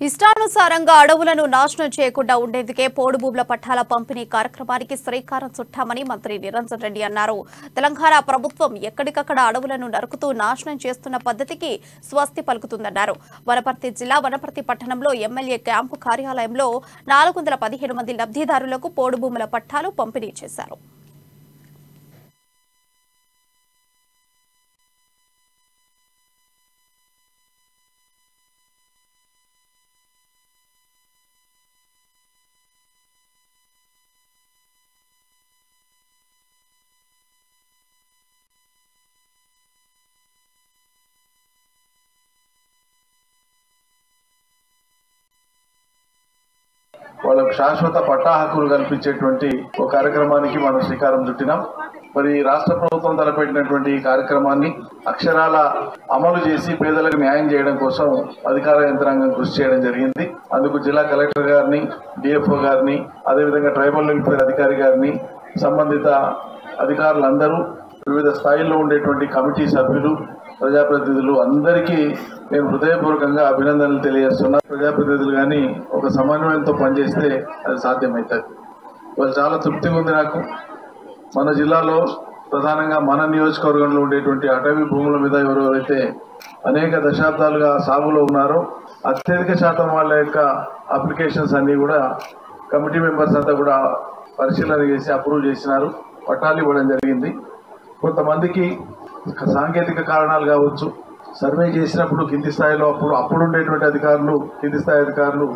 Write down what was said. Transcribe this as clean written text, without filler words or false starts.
ఇష్టానుసారంగా అడవులను నాశనం చేయకుండా ఉండేందుకే పోడు భూముల పట్టాల పంపిణీ కార్యక్రమానికి శ్రీకారం చుట్టామని మంత్రి నిరంజన్ రెడ్డి అన్నారు. తెలంగాణ ప్రభుత్వం ఎక్కడికక్కడ అడవులను నరుకుతూ నాశనం చేస్తున్న పద్ధతికి స్వస్తి పలుకుతుందన్నారు. వనపర్తి జిల్లా వనపర్తి పట్టణంలో ఎమ్మెల్యే క్యాంపు కార్యాలయంలో 415 మంది లబ్ధిదారులకు పోడు భూముల పట్టాలు పంపిణీ చేశారు. వాళ్ళకు శాశ్వత పట్టా హక్కులు కల్పించేటువంటి ఒక కార్యక్రమానికి మనం శ్రీకారం చుట్టినాం. మరి రాష్ట్ర ప్రభుత్వం తలపెట్టినటువంటి ఈ కార్యక్రమాన్ని అక్షరాల అమలు చేసి పేదలకు న్యాయం చేయడం కోసం అధికార యంత్రాంగం కృషి చేయడం జరిగింది. అందుకు జిల్లా కలెక్టర్ గారిని, డిఎఫ్ఓ గారిని, అదేవిధంగా ట్రైబల్ వెల్ఫేర్ అధికారి గారిని, సంబంధిత అధికారులందరూ, వివిధ స్థాయిల్లో ఉండేటువంటి కమిటీ సభ్యులు, ప్రజాప్రతినిధులు అందరికీ నేను హృదయపూర్వకంగా అభినందనలు తెలియజేస్తున్నా. ప్రజాప్రతినిధులు కానీ ఒక సమన్వయంతో పనిచేస్తే అది సాధ్యమవుతుంది. వాళ్ళు చాలా తృప్తిగా ఉంది నాకు. మన జిల్లాలో ప్రధానంగా మన నియోజకవర్గంలో ఉండేటువంటి అటవీ భూముల మీద ఎవరెవరైతే అనేక దశాబ్దాలుగా సాగులో ఉన్నారో అత్యధిక శాతం వాళ్ళ యొక్క అప్లికేషన్స్ అన్నీ కూడా కమిటీ మెంబర్స్ అంతా కూడా పరిశీలన చేసి అప్రూవ్ చేసినారు, పట్టాలు ఇవ్వడం జరిగింది. కొంతమందికి సాంకేతిక కారణాలు కావచ్చు, సర్వే చేసినప్పుడు కింది స్థాయిలో అప్పుడు ఉండేటువంటి అధికారులు, కింది స్థాయి అధికారులు